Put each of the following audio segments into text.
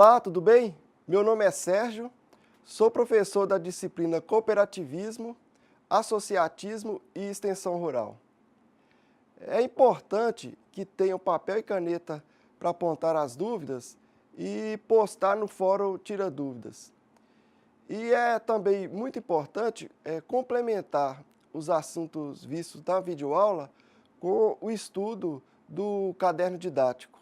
Olá, tudo bem? Meu nome é Sérgio, sou professor da disciplina Cooperativismo, Associatismo e Extensão Rural. É importante que tenham papel e caneta para apontar as dúvidas e postar no fórum Tira Dúvidas. E é também muito importante complementar os assuntos vistos na videoaula com o estudo do caderno didático.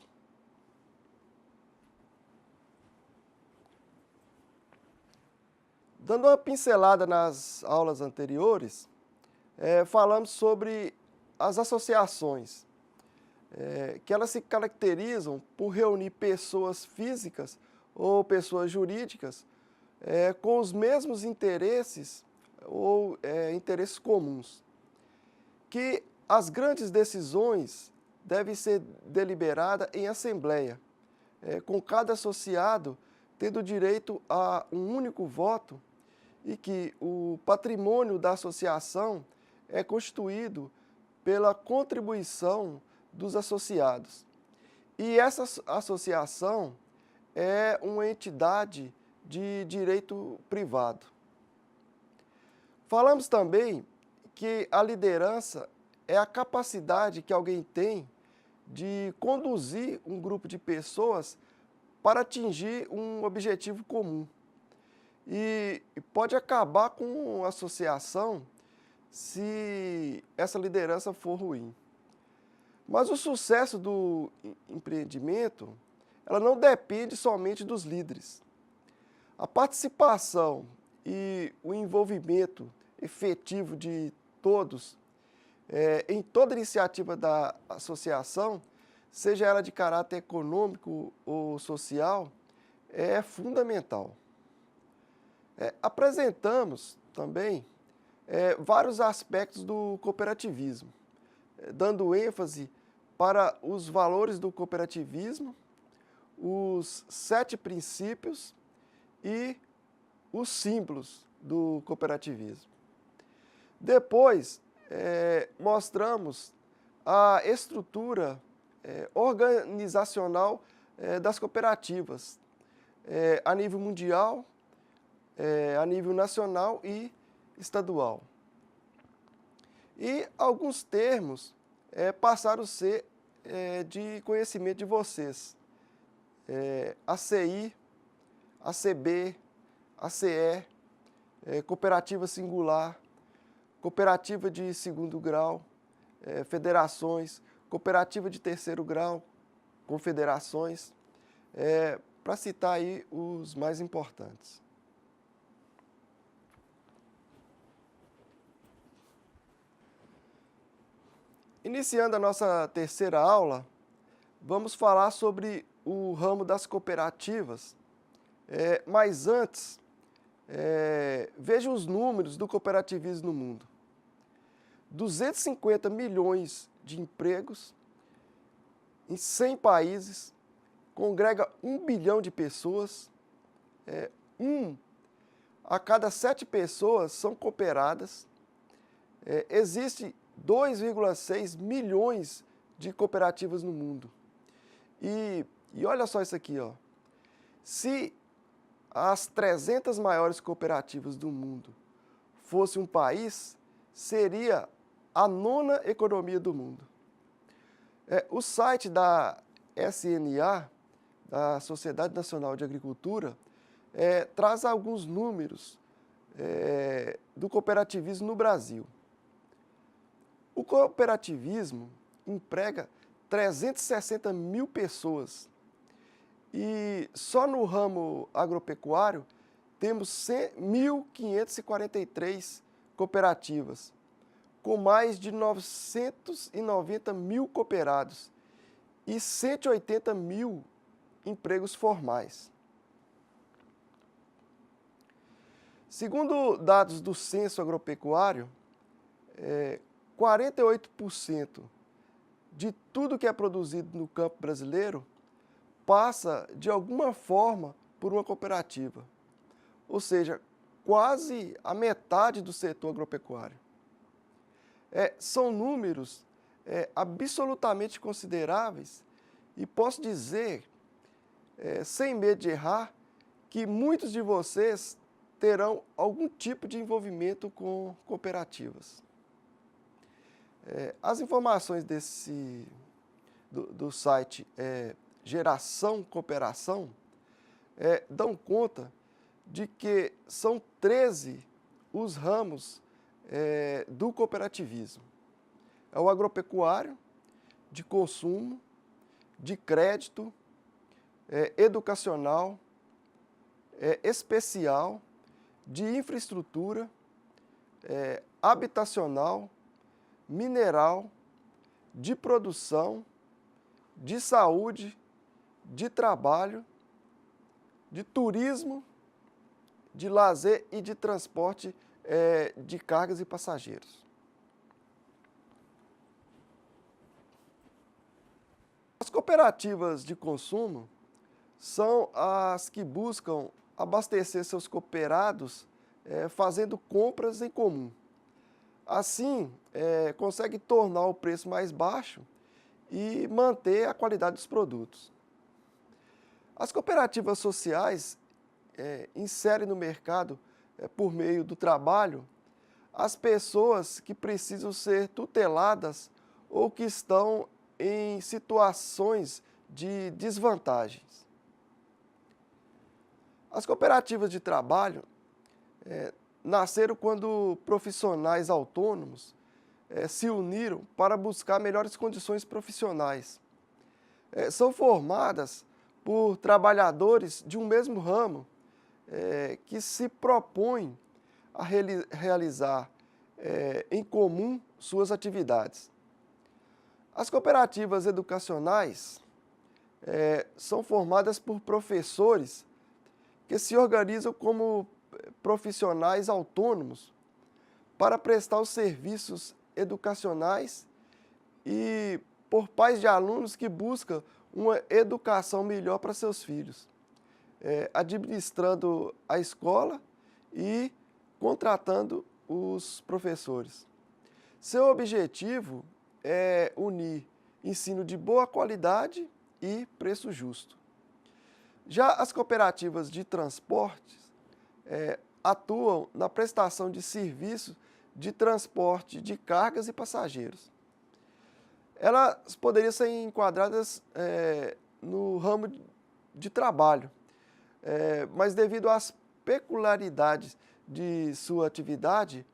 Dando uma pincelada nas aulas anteriores, falamos sobre as associações, que elas se caracterizam por reunir pessoas físicas ou pessoas jurídicas com os mesmos interesses ou interesses comuns, que as grandes decisões devem ser deliberadas em assembleia, com cada associado tendo direito a um único voto e que o patrimônio da associação é constituído pela contribuição dos associados. E essa associação é uma entidade de direito privado. Falamos também que a liderança é a capacidade que alguém tem de conduzir um grupo de pessoas para atingir um objetivo comum. E pode acabar com a associação se essa liderança for ruim. Mas o sucesso do empreendimento, ela não depende somente dos líderes. A participação e o envolvimento efetivo de todos em toda iniciativa da associação, seja ela de caráter econômico ou social, é fundamental. Apresentamos também vários aspectos do cooperativismo, dando ênfase para os valores do cooperativismo, os 7 princípios e os símbolos do cooperativismo. Depois, mostramos a estrutura organizacional das cooperativas a nível mundial, a nível nacional e estadual. E alguns termos passaram a ser de conhecimento de vocês. ACI, ACB, ACE, cooperativa singular, cooperativa de segundo grau, federações, cooperativa de terceiro grau, confederações, para citar aí os mais importantes. Iniciando a nossa terceira aula, vamos falar sobre o ramo das cooperativas, mas antes, veja os números do cooperativismo no mundo. 250 milhões de empregos em 100 países, congrega 1 bilhão de pessoas, 1 a cada 7 pessoas são cooperadas, existe 2,6 milhões de cooperativas no mundo. E olha só isso aqui, ó. Se as 300 maiores cooperativas do mundo fosse um país, seria a 9ª economia do mundo. O site da SNA, da Sociedade Nacional de Agricultura, traz alguns números do cooperativismo no Brasil. O cooperativismo emprega 360 mil pessoas e só no ramo agropecuário temos 1.543 cooperativas, com mais de 990 mil cooperados e 180 mil empregos formais. Segundo dados do Censo Agropecuário, 48% de tudo que é produzido no campo brasileiro passa, de alguma forma, por uma cooperativa. Ou seja, quase a metade do setor agropecuário. São números absolutamente consideráveis e posso dizer sem medo de errar, que muitos de vocês terão algum tipo de envolvimento com cooperativas. As informações do site Geração Cooperação dão conta de que são 13 os ramos do cooperativismo. É o agropecuário, de consumo, de crédito, educacional, especial, de infraestrutura, habitacional, mineral, de produção, de saúde, de trabalho, de turismo, de lazer e de transporte de cargas e passageiros. As cooperativas de consumo são as que buscam abastecer seus cooperados fazendo compras em comum. Assim, consegue tornar o preço mais baixo e manter a qualidade dos produtos. As cooperativas sociais inserem no mercado, por meio do trabalho, as pessoas que precisam ser tuteladas ou que estão em situações de desvantagens. As cooperativas de trabalho nasceram quando profissionais autônomos se uniram para buscar melhores condições profissionais. São formadas por trabalhadores de um mesmo ramo que se propõem a realizar em comum suas atividades. As cooperativas educacionais são formadas por professores que se organizam como profissionais autônomos para prestar os serviços educacionais e por pais de alunos que buscam uma educação melhor para seus filhos, administrando a escola e contratando os professores. Seu objetivo é unir ensino de boa qualidade e preço justo. Já as cooperativas de transportes atuam na prestação de serviços de transporte de cargas e passageiros. Elas poderiam ser enquadradas no ramo de trabalho, mas devido às peculiaridades de sua atividade,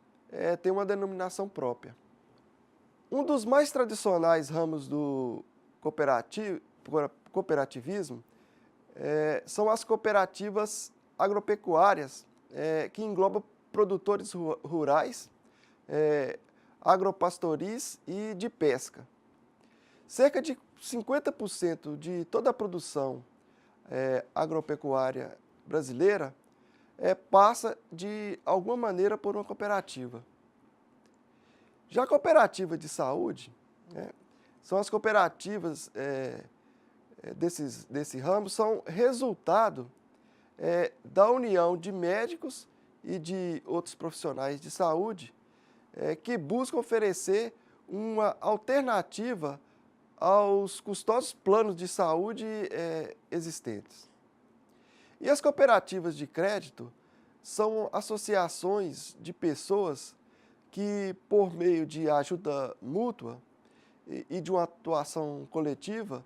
tem uma denominação própria. Um dos mais tradicionais ramos do cooperativismo são as cooperativas agropecuárias, que englobam produtores rurais, agropastoris e de pesca. Cerca de 50% de toda a produção agropecuária brasileira passa, de alguma maneira, por uma cooperativa. Já a cooperativa de saúde, são as cooperativas desse ramo, são resultado da união de médicos e de outros profissionais de saúde que buscam oferecer uma alternativa aos custosos planos de saúde existentes. E as cooperativas de crédito são associações de pessoas que, por meio de ajuda mútua e de uma atuação coletiva,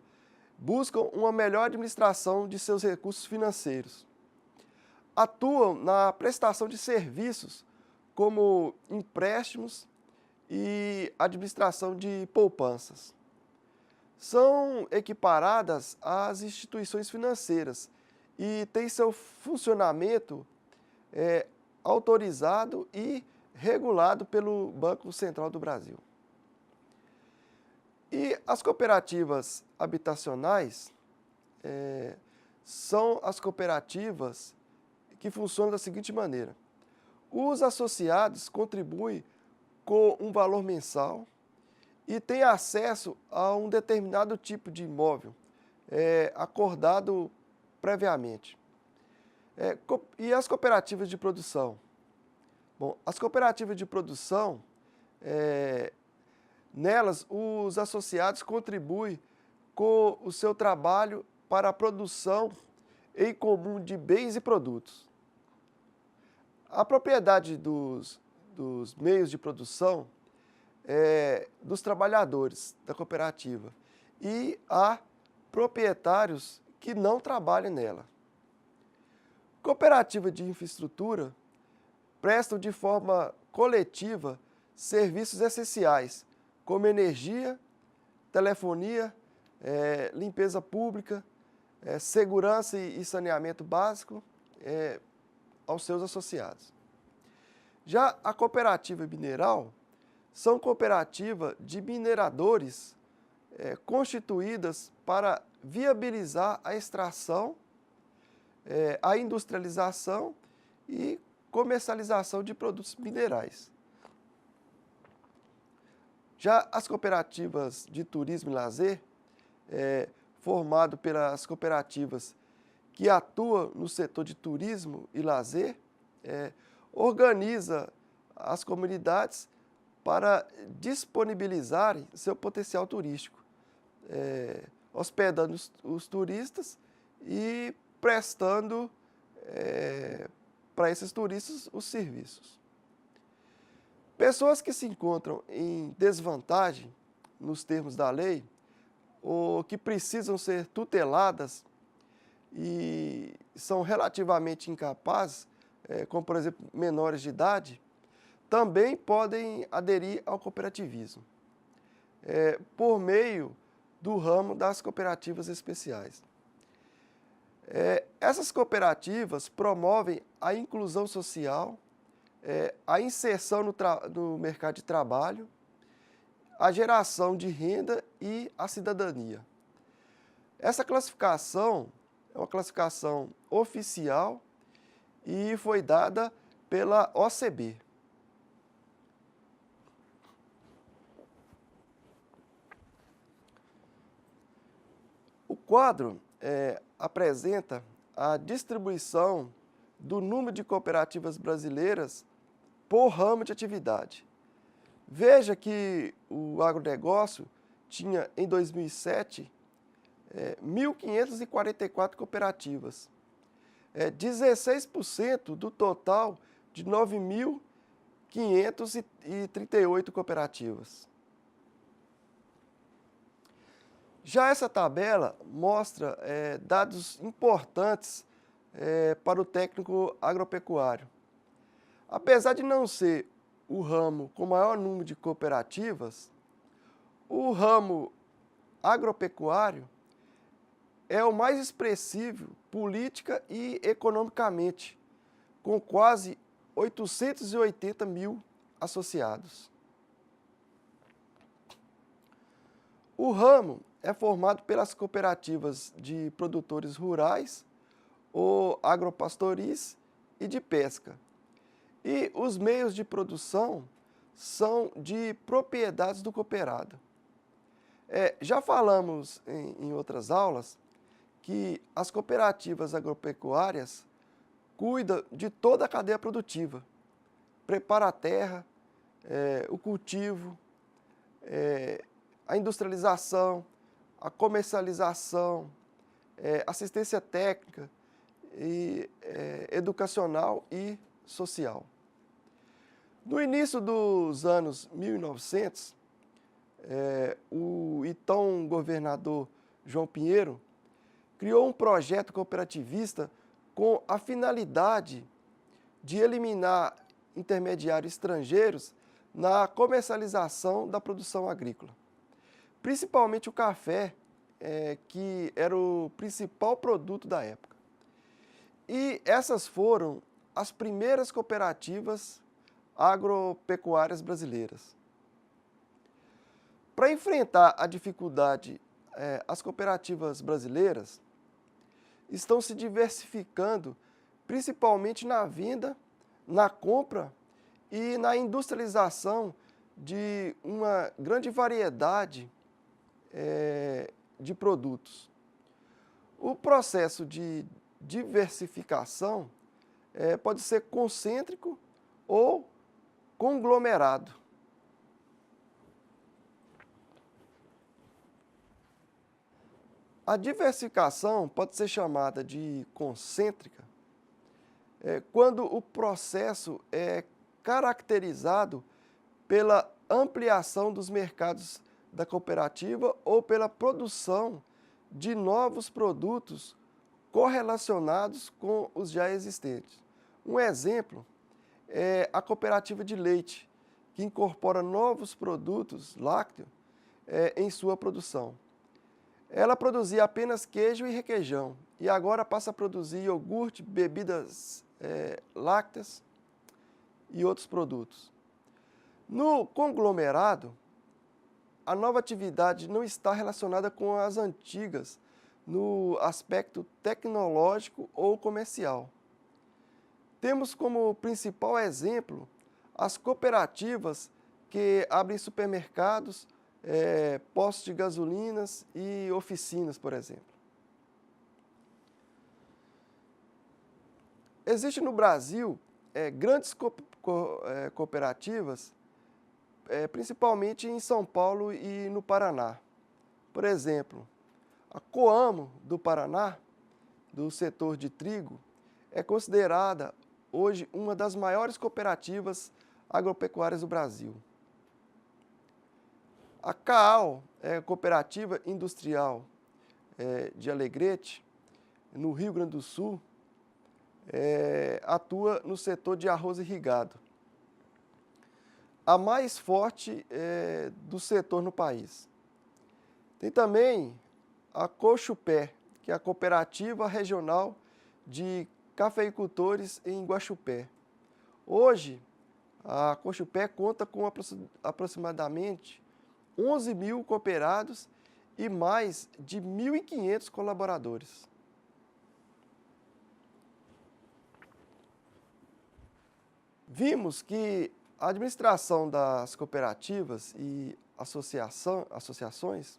buscam uma melhor administração de seus recursos financeiros. Atuam na prestação de serviços como empréstimos e administração de poupanças. São equiparadas às instituições financeiras e têm seu funcionamento autorizado e regulado pelo Banco Central do Brasil. E as cooperativas habitacionais são as cooperativas que funcionam da seguinte maneira: os associados contribuem com um valor mensal e têm acesso a um determinado tipo de imóvel acordado previamente. E as cooperativas de produção? Bom, as cooperativas de produção, nelas os associados contribuem com o seu trabalho para a produção em comum de bens e produtos. A propriedade dos meios de produção é dos trabalhadores da cooperativa e há proprietários que não trabalham nela. Cooperativa de infraestrutura prestam de forma coletiva serviços essenciais, como energia, telefonia, limpeza pública, segurança e saneamento básico aos seus associados. Já a cooperativa mineral são cooperativas de mineradores constituídas para viabilizar a extração, a industrialização e comercialização de produtos minerais. Já as cooperativas de turismo e lazer, formado pelas cooperativas que atuam no setor de turismo e lazer, organiza as comunidades para disponibilizarem seu potencial turístico, hospedando os turistas e prestando para esses turistas os serviços. Pessoas que se encontram em desvantagem nos termos da lei ou que precisam ser tuteladas e são relativamente incapazes, como por exemplo menores de idade, também podem aderir ao cooperativismo, por meio do ramo das cooperativas especiais. Essas cooperativas promovem a inclusão social, a inserção no mercado de trabalho, a geração de renda e a cidadania. Essa classificação é uma classificação oficial e foi dada pela OCB. O quadro apresenta a distribuição do número de cooperativas brasileiras por ramo de atividade. Veja que o agronegócio tinha, em 2007, 1.544 cooperativas, 16% do total de 9.538 cooperativas. Já essa tabela mostra dados importantes para o técnico agropecuário. Apesar de não ser o ramo com maior número de cooperativas, o ramo agropecuário é o mais expressivo política e economicamente, com quase 880 mil associados. O ramo é formado pelas cooperativas de produtores rurais, ou agropastoris e de pesca. E os meios de produção são de propriedades do cooperado. Já falamos em outras aulas que as cooperativas agropecuárias cuidam de toda a cadeia produtiva, prepara a terra, o cultivo, a industrialização, a comercialização, assistência técnica, e, educacional e social. No início dos anos 1900, o então governador João Pinheiro criou um projeto cooperativista com a finalidade de eliminar intermediários estrangeiros na comercialização da produção agrícola, principalmente o café, que era o principal produto da época. E essas foram as primeiras cooperativas agropecuárias brasileiras. Para enfrentar a dificuldade, as cooperativas brasileiras estão se diversificando, principalmente na venda, na compra e na industrialização de uma grande variedade de produtos. O processo de diversificação pode ser concêntrico ou conglomerado. A diversificação pode ser chamada de concêntrica quando o processo é caracterizado pela ampliação dos mercados da cooperativa ou pela produção de novos produtos correlacionados com os já existentes. Um exemplo é a cooperativa de leite, que incorpora novos produtos lácteos em sua produção. Ela produzia apenas queijo e requeijão e agora passa a produzir iogurte, bebidas lácteas e outros produtos. No conglomerado, a nova atividade não está relacionada com as antigas no aspecto tecnológico ou comercial. Temos como principal exemplo as cooperativas que abrem supermercados, postos de gasolinas e oficinas, por exemplo. Existem no Brasil grandes cooperativas, principalmente em São Paulo e no Paraná. Por exemplo, a Coamo do Paraná, do setor de trigo, é considerada hoje uma das maiores cooperativas agropecuárias do Brasil. A CAAL, Cooperativa Industrial de Alegrete, no Rio Grande do Sul, atua no setor de arroz irrigado. A mais forte do setor no país. Tem também a Cochupé, que é a Cooperativa Regional de Cafeicultores em Guaxupé. Hoje, a Cochupé conta com aproximadamente 11 mil cooperados e mais de 1.500 colaboradores. Vimos que a administração das cooperativas e associações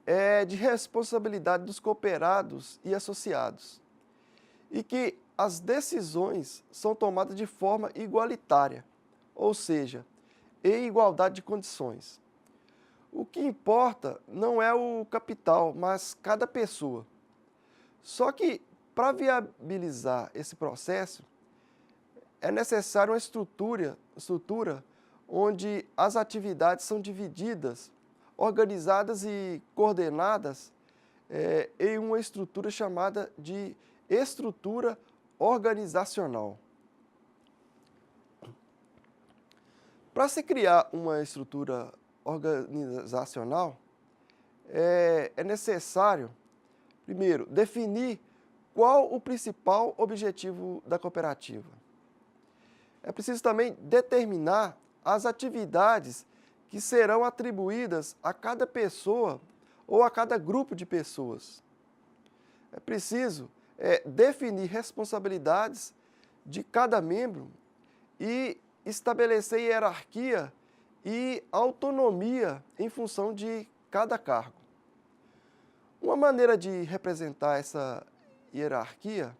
é de responsabilidade dos cooperados e associados e que as decisões são tomadas de forma igualitária, ou seja, em igualdade de condições. O que importa não é o capital, mas cada pessoa. Só que, para viabilizar esse processo, é necessária uma estrutura onde as atividades são divididas, organizadas e coordenadas em uma estrutura chamada de estrutura organizacional. Para se criar uma estrutura organizacional, é necessário, primeiro, definir qual o principal objetivo da cooperativa. É preciso também determinar as atividades que serão atribuídas a cada pessoa ou a cada grupo de pessoas. É preciso definir responsabilidades de cada membro e estabelecer hierarquia e autonomia em função de cada cargo. Uma maneira de representar essa hierarquia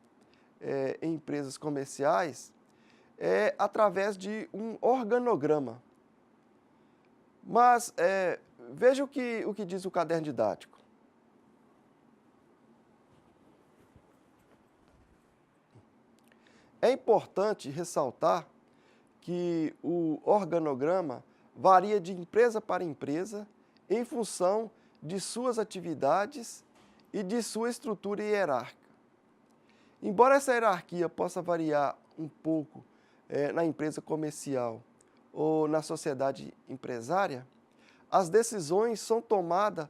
em empresas comerciais é através de um organograma. Mas veja o que diz o caderno didático. É importante ressaltar que o organograma varia de empresa para empresa em função de suas atividades e de sua estrutura hierárquica. Embora essa hierarquia possa variar um pouco na empresa comercial ou na sociedade empresária, as decisões são tomadas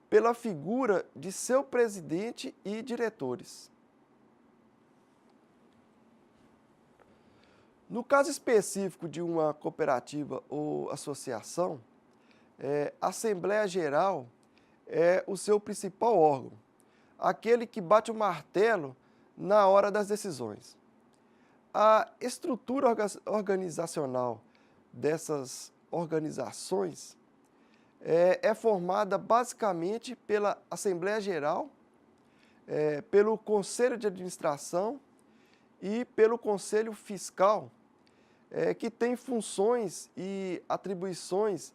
pela figura de seu presidente e diretores. No caso específico de uma cooperativa ou associação, a Assembleia Geral é o seu principal órgão, aquele que bate o martelo na hora das decisões. A estrutura organizacional dessas organizações é formada basicamente pela Assembleia Geral, pelo Conselho de Administração e pelo Conselho Fiscal, que tem funções e atribuições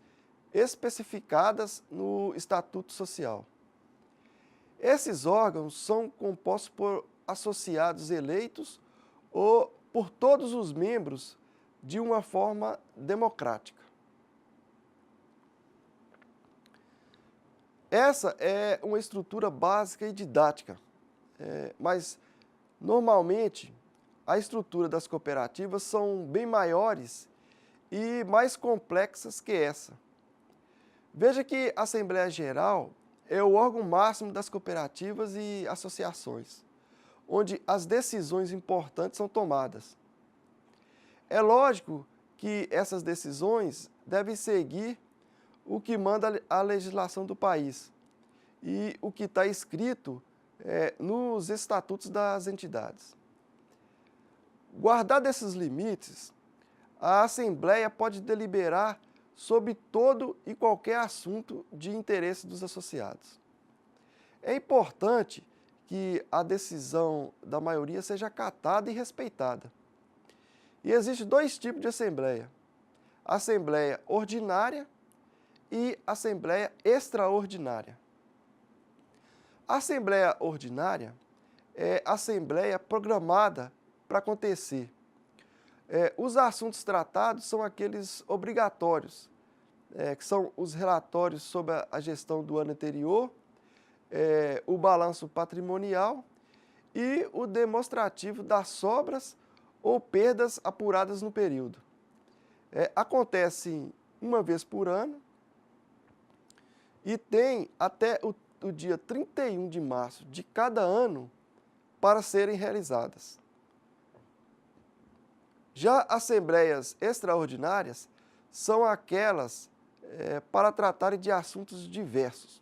especificadas no Estatuto Social. Esses órgãos são compostos por associados eleitos ou por todos os membros de uma forma democrática. Essa é uma estrutura básica e didática, mas normalmente a estrutura das cooperativas são bem maiores e mais complexas que essa. Veja que a Assembleia Geral é o órgão máximo das cooperativas e associações, onde as decisões importantes são tomadas. É lógico que essas decisões devem seguir o que manda a legislação do país e o que está escrito nos estatutos das entidades. Guardados esses limites, a Assembleia pode deliberar sobre todo e qualquer assunto de interesse dos associados. É importante que a decisão da maioria seja acatada e respeitada. E existem dois tipos de Assembleia: Assembleia Ordinária e Assembleia Extraordinária. A Assembleia Ordinária é a Assembleia programada para acontecer. Os assuntos tratados são aqueles obrigatórios, que são os relatórios sobre a gestão do ano anterior, o balanço patrimonial e o demonstrativo das sobras ou perdas apuradas no período. Acontece uma vez por ano e tem até o dia 31 de março de cada ano para serem realizadas. Já assembleias extraordinárias são aquelas para tratarem de assuntos diversos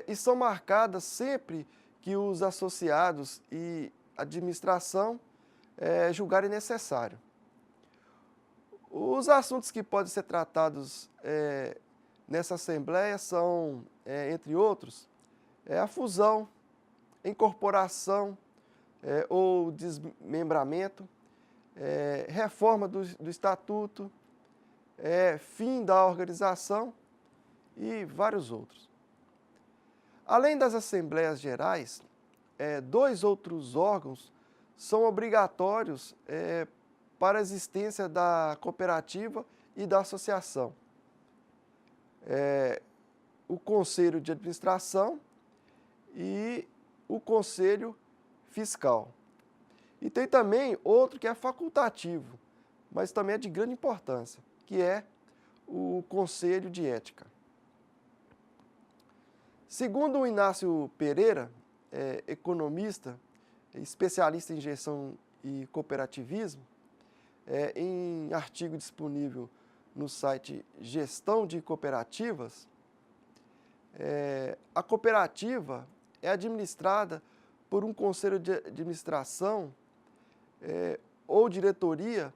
e são marcadas sempre que os associados e administração julgarem necessário. Os assuntos que podem ser tratados nessa assembleia são, entre outros, a fusão, incorporação ou desmembramento, reforma do estatuto, fim da organização e vários outros. Além das assembleias gerais, dois outros órgãos são obrigatórios para a existência da cooperativa e da associação. O Conselho de Administração e o Conselho Fiscal. E tem também outro que é facultativo, mas também é de grande importância, que é o Conselho de Ética. Segundo o Inácio Pereira, economista, especialista em gestão e cooperativismo, em artigo disponível no site Gestão de Cooperativas, a cooperativa é administrada por um conselho de administração ou diretoria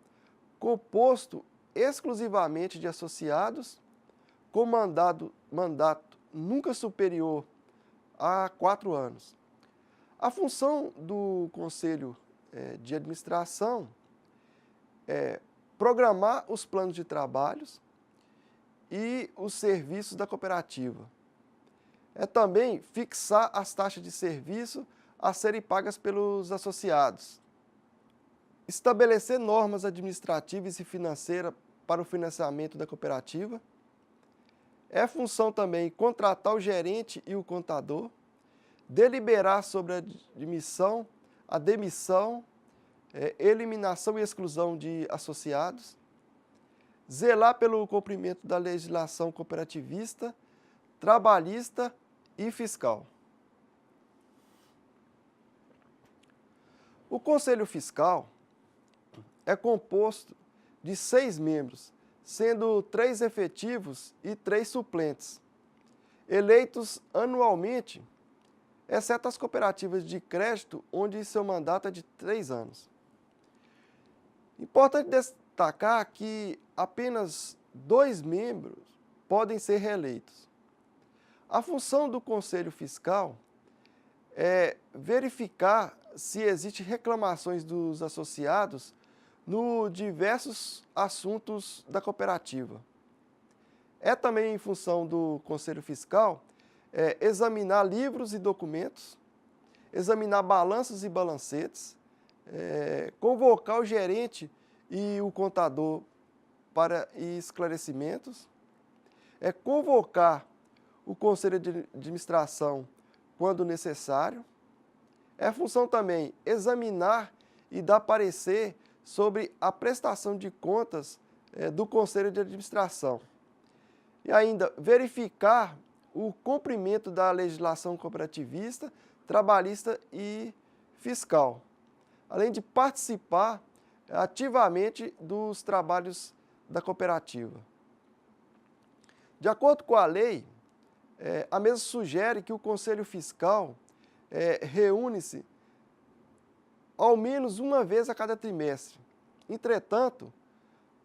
composto exclusivamente de associados com mandato nunca superior a 4 anos. A função do conselho de administração é programar os planos de trabalhos e os serviços da cooperativa. É também fixar as taxas de serviço a serem pagas pelos associados. Estabelecer normas administrativas e financeiras para o financiamento da cooperativa. É função também contratar o gerente e o contador, deliberar sobre a admissão, a demissão, eliminação e exclusão de associados, zelar pelo cumprimento da legislação cooperativista, trabalhista e fiscal. O Conselho Fiscal é composto de 6 membros, sendo 3 efetivos e 3 suplentes, eleitos anualmente, exceto as cooperativas de crédito, onde seu mandato é de 3 anos. Importante destacar que apenas 2 membros podem ser reeleitos. A função do Conselho Fiscal é verificar se existem reclamações dos associados nos diversos assuntos da cooperativa. É também em função do Conselho Fiscal examinar livros e documentos, examinar balanços e balancetes, convocar o gerente e o contador para esclarecimentos, convocar o conselho de administração quando necessário. É função também examinar e dar parecer sobre a prestação de contas do conselho de administração. E ainda verificar o cumprimento da legislação cooperativista, trabalhista e fiscal, além de participar ativamente dos trabalhos da cooperativa. De acordo com a lei, a mesma sugere que o Conselho Fiscal reúne-se ao menos uma vez a cada trimestre. Entretanto,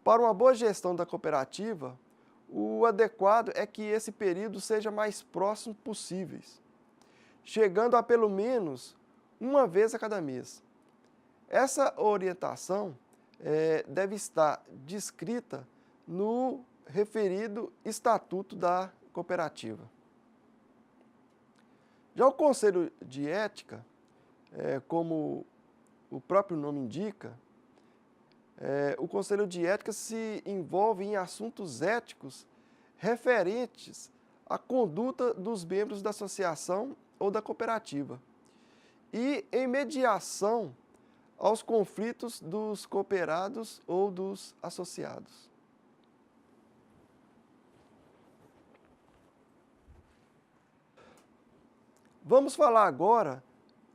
para uma boa gestão da cooperativa, o adequado é que esse período seja mais próximo possível, chegando a pelo menos uma vez a cada mês. Essa orientação deve estar descrita no referido Estatuto da Cooperativa. Já o Conselho de Ética, como o próprio nome indica, o Conselho de Ética se envolve em assuntos éticos referentes à conduta dos membros da associação ou da cooperativa e em mediação aos conflitos dos cooperados ou dos associados. Vamos falar agora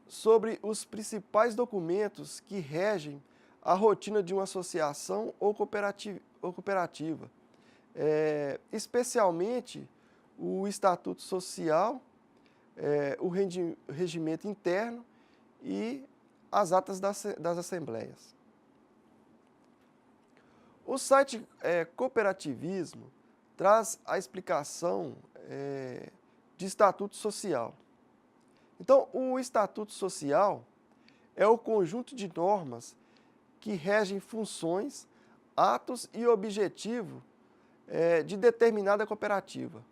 sobre os principais documentos que regem a rotina de uma associação ou cooperativa, especialmente o Estatuto Social, o regimento interno e as atas das assembleias. O site Cooperativismo traz a explicação de Estatuto Social. Então, o Estatuto Social é o conjunto de normas que regem funções, atos e objetivos de determinada cooperativa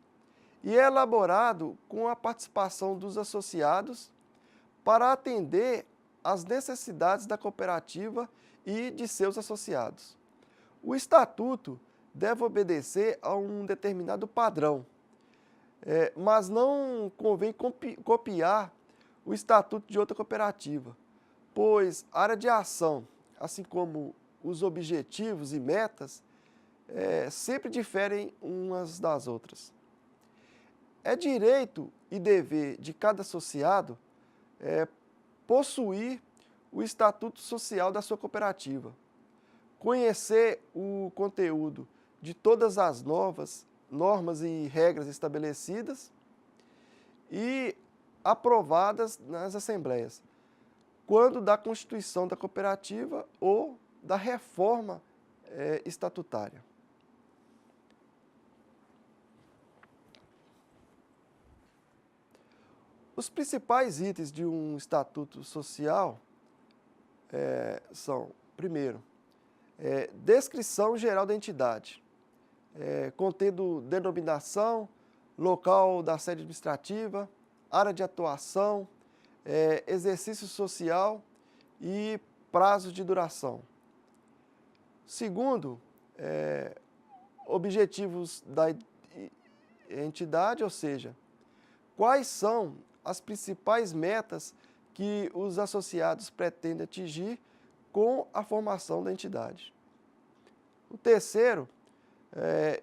e é elaborado com a participação dos associados para atender às necessidades da cooperativa e de seus associados. O Estatuto deve obedecer a um determinado padrão, mas não convém copiar o Estatuto de outra cooperativa, pois a área de ação, assim como os objetivos e metas, sempre diferem umas das outras. É direito e dever de cada associado possuir o Estatuto Social da sua cooperativa, conhecer o conteúdo de todas as normas e regras estabelecidas e aprovadas nas assembleias, quando da constituição da cooperativa ou da reforma estatutária. Os principais itens de um estatuto social são, primeiro, descrição geral da entidade, contendo denominação, local da sede administrativa, área de atuação, exercício social e prazo de duração. Segundo, objetivos da entidade, ou seja, quais são as principais metas que os associados pretendem atingir com a formação da entidade. O terceiro,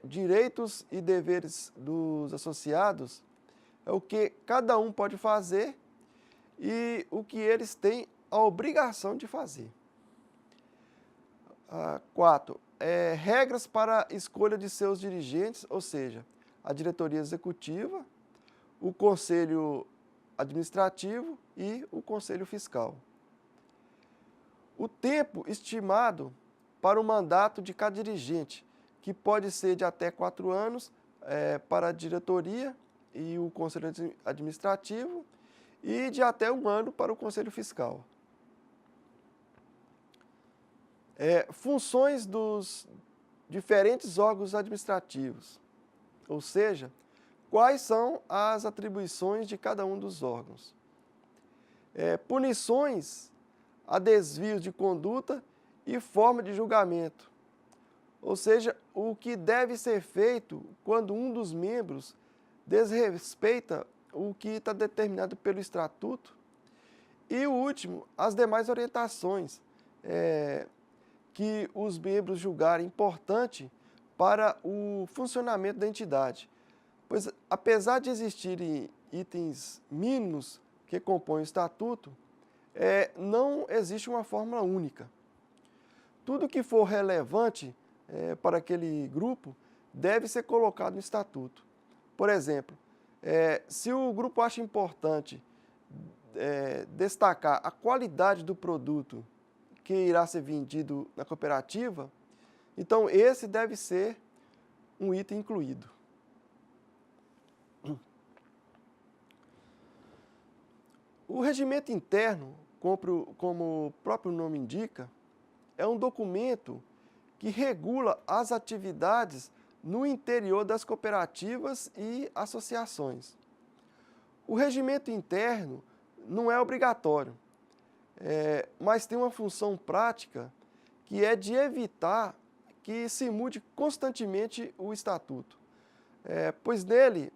direitos e deveres dos associados, é o que cada um pode fazer e o que eles têm a obrigação de fazer. 4. Regras para a escolha de seus dirigentes, ou seja, a diretoria executiva, o conselho administrativo e o conselho fiscal. O tempo estimado para o mandato de cada dirigente, que pode ser de até 4 anos para a diretoria e o conselho administrativo e de até 1 ano para o conselho fiscal. Funções dos diferentes órgãos administrativos, ou seja, quais são as atribuições de cada um dos órgãos. Punições a desvios de conduta e forma de julgamento. Ou seja, o que deve ser feito quando um dos membros desrespeita o que está determinado pelo Estatuto. E o último, as demais orientações que os membros julgarem importante para o funcionamento da entidade. Pois, apesar de existirem itens mínimos que compõem o Estatuto, não existe uma fórmula única. Tudo que for relevante para aquele grupo deve ser colocado no Estatuto. Por exemplo, se o grupo acha importante destacar a qualidade do produto que irá ser vendido na cooperativa, então esse deve ser um item incluído. O regimento interno, como o próprio nome indica, é um documento que regula as atividades no interior das cooperativas e associações. O regimento interno não é obrigatório, mas tem uma função prática que é de evitar que se mude constantemente o Estatuto, pois nele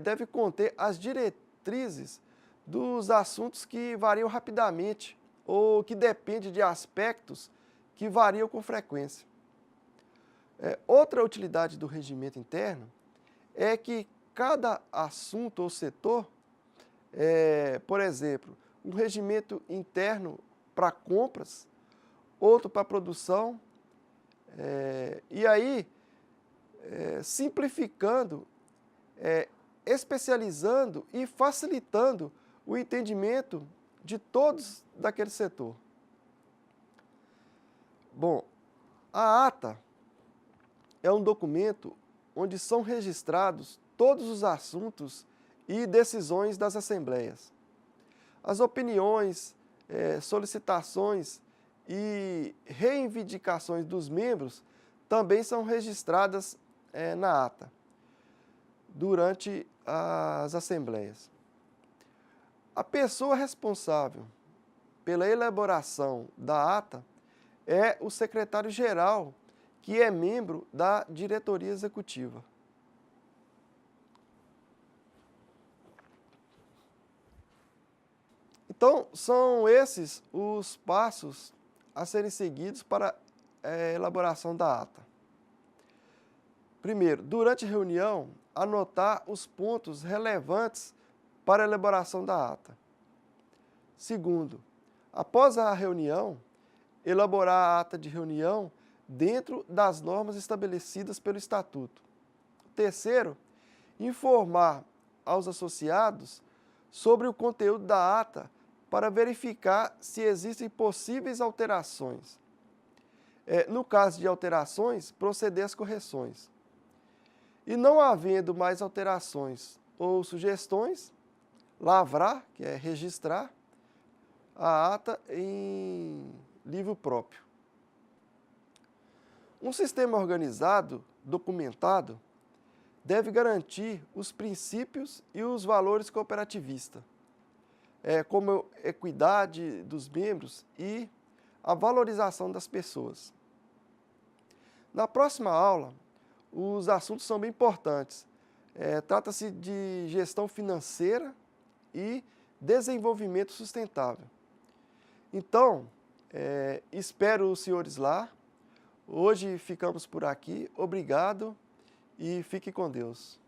deve conter as diretrizes dos assuntos que variam rapidamente ou que dependem de aspectos que variam com frequência. Outra utilidade do regimento interno é que cada assunto ou setor, por exemplo, um regimento interno para compras, outro para produção, e aí simplificando, especializando e facilitando o entendimento de todos daquele setor. Bom, a ata é um documento onde são registrados todos os assuntos e decisões das assembleias. As opiniões, solicitações e reivindicações dos membros também são registradas na ata, durante as assembleias. A pessoa responsável pela elaboração da ata é o secretário-geral, que é membro da diretoria executiva. Então, são esses os passos a serem seguidos para a elaboração da ata. Primeiro, durante a reunião, anotar os pontos relevantes para a elaboração da ata. Segundo, após a reunião, elaborar a ata de reunião dentro das normas estabelecidas pelo Estatuto. Terceiro, informar aos associados sobre o conteúdo da ata para verificar se existem possíveis alterações. No caso de alterações, proceder às correções. E não havendo mais alterações ou sugestões, lavrar, que é registrar, a ata em livro próprio. Um sistema organizado, documentado, deve garantir os princípios e os valores cooperativistas, como a equidade dos membros e a valorização das pessoas. Na próxima aula, os assuntos são bem importantes. Trata-se de gestão financeira e desenvolvimento sustentável. Então, espero os senhores lá. Hoje ficamos por aqui. Obrigado e fique com Deus.